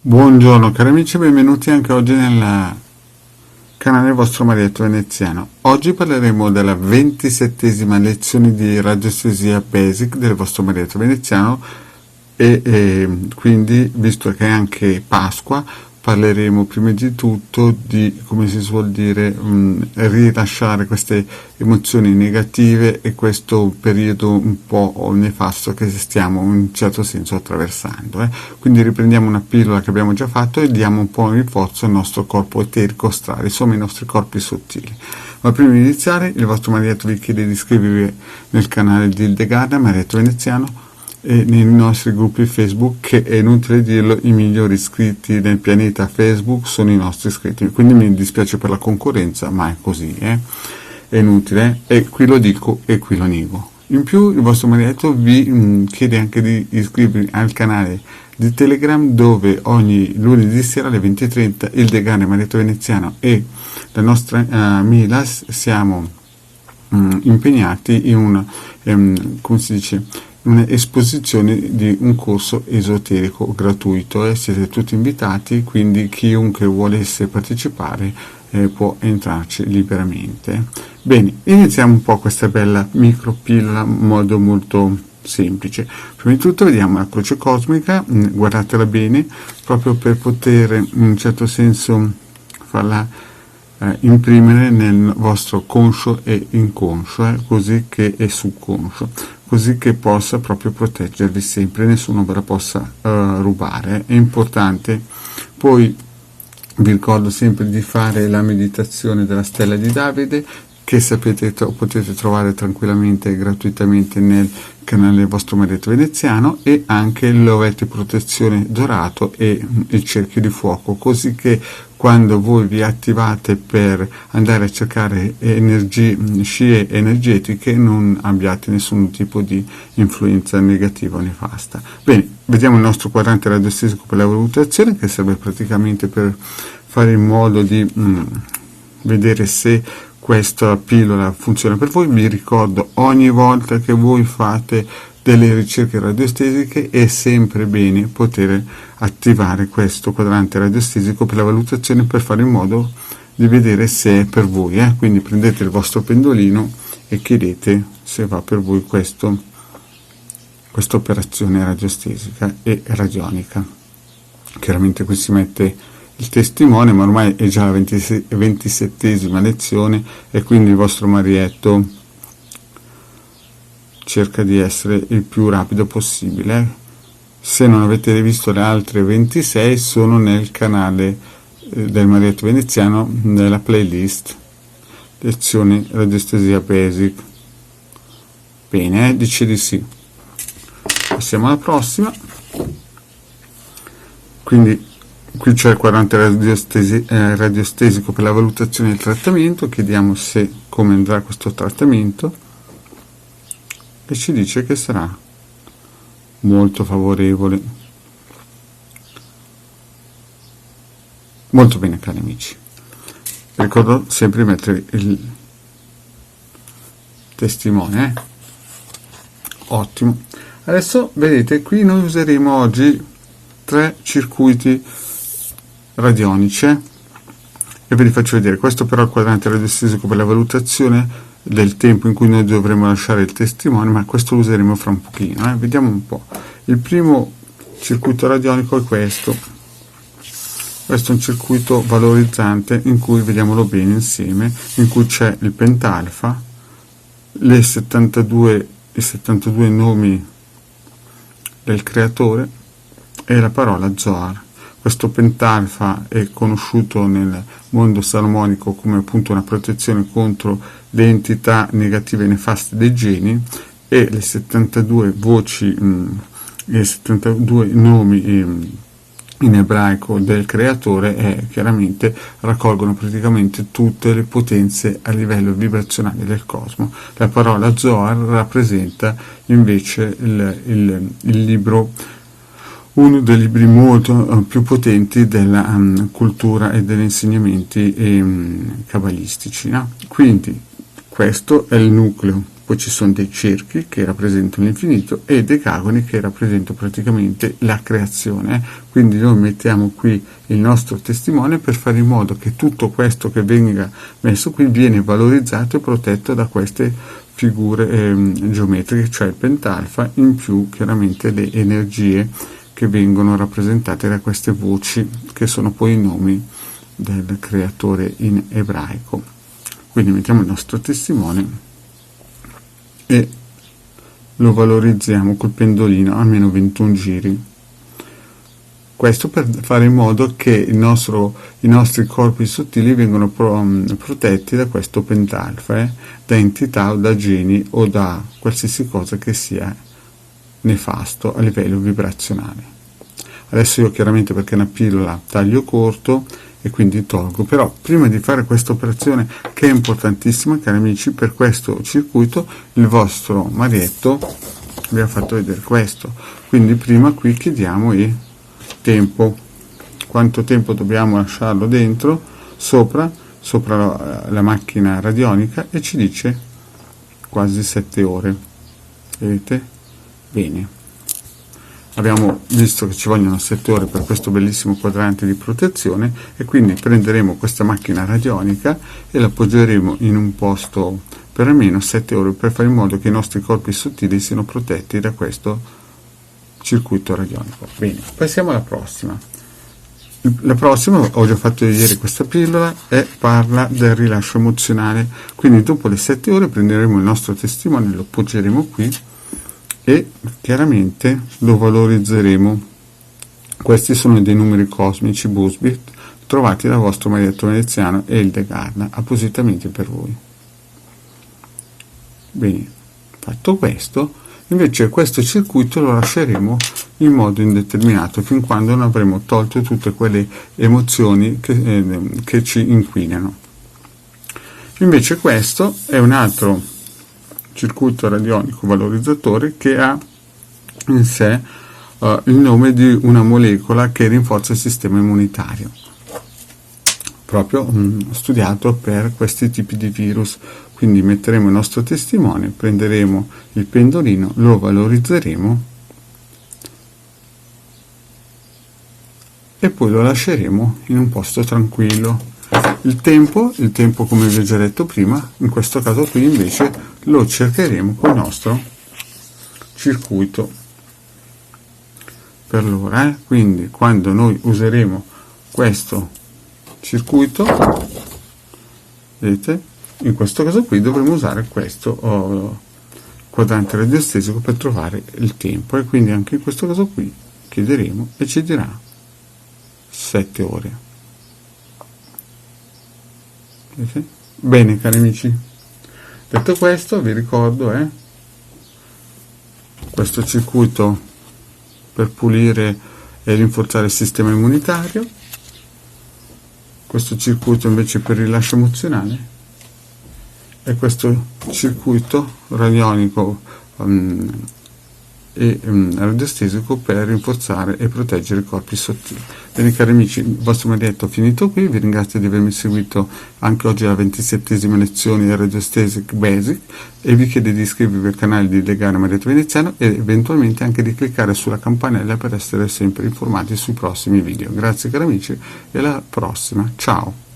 Buongiorno cari amici, benvenuti anche oggi nel canale vostro Marietto Veneziano. Oggi parleremo della 27esima lezione di Radiostesia Basic del vostro Marietto Veneziano e quindi, visto che è anche Pasqua, parleremo prima di tutto di, come si suol dire, rilasciare queste emozioni negative e questo periodo un po' nefasto che stiamo in un certo senso attraversando. Quindi riprendiamo una pillola che abbiamo già fatto e diamo un po' di rinforzo al nostro corpo eterico astrale, insomma ai nostri corpi sottili. Ma prima di iniziare, il vostro Marietto vi chiede di iscrivervi nel canale di Hildegard, Marietto Veneziano, e nei nostri gruppi Facebook, che è inutile dirlo, i migliori iscritti nel pianeta Facebook sono i nostri iscritti, quindi mi dispiace per la concorrenza, ma è così, è inutile, e qui lo dico e qui lo nego. In più il vostro Marietto vi chiede anche di iscrivervi al canale di Telegram, dove ogni lunedì sera alle 20:30 Hildegard, Marietto Veneziano e la nostra Milas siamo impegnati in come si dice, un'esposizione di un corso esoterico gratuito. Siete tutti invitati, quindi chiunque volesse partecipare può entrarci liberamente. Bene, iniziamo un po' questa bella micropillola in modo molto semplice. Prima di tutto vediamo la croce cosmica, guardatela bene, proprio per poter in un certo senso farla imprimere nel vostro conscio e inconscio, così che è subconscio, così che possa proprio proteggervi sempre, nessuno ve la possa rubare. È importante. Poi vi ricordo sempre di fare la meditazione della stella di Davide, che sapete potete trovare tranquillamente e gratuitamente nel canale vostro Marietto Veneziano, e anche l'ovetto di protezione dorato e il cerchio di fuoco, così che quando voi vi attivate per andare a cercare scie energetiche non abbiate nessun tipo di influenza negativa o nefasta. Bene, vediamo il nostro quadrante radiostesico per la valutazione, che serve praticamente per fare in modo di vedere se questa pillola funziona per voi. Vi ricordo, ogni volta che voi fate delle ricerche radiostesiche è sempre bene poter attivare questo quadrante radiostesico per la valutazione, per fare in modo di vedere se è per voi. Quindi prendete il vostro pendolino e chiedete se va per voi questa operazione radiostesica e radionica. Chiaramente qui si mette il testimone, ma ormai è già la 27esima lezione e quindi il vostro Marietto cerca di essere il più rapido possibile. Se non avete visto le altre 26, sono nel canale del Marietto Veneziano, nella playlist lezioni Radiostesia Basic. Bene, dice di sì. Passiamo alla prossima. Quindi qui c'è il quadrante radiostesico per la valutazione del trattamento. Chiediamo come andrà questo trattamento e ci dice che sarà molto favorevole. Molto bene cari amici, ricordo sempre di mettere il testimone. Ottimo. Adesso vedete, qui noi useremo oggi 3 circuiti radionici e ve li faccio vedere. Questo però è il quadrante radiostesico per la valutazione del tempo in cui noi dovremo lasciare il testimone, ma questo lo useremo fra un pochino. Vediamo un po'. Il primo circuito radionico è questo è un circuito valorizzante in cui, vediamolo bene insieme, in cui c'è il pentalfa, i 72 nomi del creatore e la parola Zohar. Questo pentalfa è conosciuto nel mondo salomonico come appunto una protezione contro le entità negative e nefaste dei geni, e le 72 voci, le 72 nomi in ebraico del creatore chiaramente raccolgono praticamente tutte le potenze a livello vibrazionale del cosmo. La parola Zohar rappresenta invece il libro, uno dei libri molto più potenti della cultura e degli insegnamenti cabalistici. Quindi questo è il nucleo. poi ci sono dei cerchi che rappresentano l'infinito e decagoni che rappresentano praticamente la creazione. Quindi noi mettiamo qui il nostro testimone per fare in modo che tutto questo che venga messo qui viene valorizzato e protetto da queste figure geometriche, cioè il pentalfa, in più chiaramente le energie che vengono rappresentate da queste voci che sono poi i nomi del creatore in ebraico. Quindi mettiamo il nostro testimone e lo valorizziamo col pendolino almeno 21 giri. Questo per fare in modo che i nostri corpi sottili vengano protetti da questo pentalfa, da entità o da geni o da qualsiasi cosa che sia nefasto a livello vibrazionale. Adesso io chiaramente, perché è una pillola, taglio corto e quindi tolgo, però prima di fare questa operazione che è importantissima, cari amici, per questo circuito il vostro marietto vi ha fatto vedere questo, quindi prima qui chiediamo il tempo, quanto tempo dobbiamo lasciarlo dentro sopra la macchina radionica, e ci dice quasi 7 ore. Vedete? Bene, abbiamo visto che ci vogliono 7 ore per questo bellissimo quadrante di protezione, e quindi prenderemo questa macchina radionica e la appoggeremo in un posto per almeno 7 ore per fare in modo che i nostri corpi sottili siano protetti da questo circuito radionico. Bene, passiamo alla prossima. La prossima, ho già fatto ieri questa pillola, parla del rilascio emozionale. Quindi dopo le 7 ore prenderemo il nostro testimone, lo appoggeremo qui e chiaramente lo valorizzeremo. Questi sono dei numeri cosmici Busbit trovati dal vostro marietto veneziano e il Degarna appositamente per voi. Bene, fatto questo, invece questo circuito lo lasceremo in modo indeterminato fin quando non avremo tolto tutte quelle emozioni che ci inquinano. Invece questo è un altro circuito radionico valorizzatore che ha in sé il nome di una molecola che rinforza il sistema immunitario, proprio studiato per questi tipi di virus. Quindi metteremo il nostro testimone, prenderemo il pendolino, lo valorizzeremo e poi lo lasceremo in un posto tranquillo. Il tempo come vi ho già detto prima, in questo caso qui invece lo cercheremo con il nostro circuito per l'ora. Quindi quando noi useremo questo circuito, vedete, in questo caso qui dovremo usare questo quadrante radiostesico per trovare il tempo, e quindi anche in questo caso qui chiederemo e ci dirà 7 ore. Vedete? Bene, cari amici, detto questo vi ricordo questo circuito per pulire e rinforzare il sistema immunitario, questo circuito invece per il rilascio emozionale, e questo circuito radionico e radiostesico per rinforzare e proteggere i corpi sottili. Bene, cari amici, il vostro marietto è finito qui. Vi ringrazio di avermi seguito anche oggi alla 27esima lezione di Radiostesic Basic, e vi chiedo di iscrivervi al canale di Legare Marietto Veneziano e eventualmente anche di cliccare sulla campanella per essere sempre informati sui prossimi video. Grazie cari amici e alla prossima, ciao!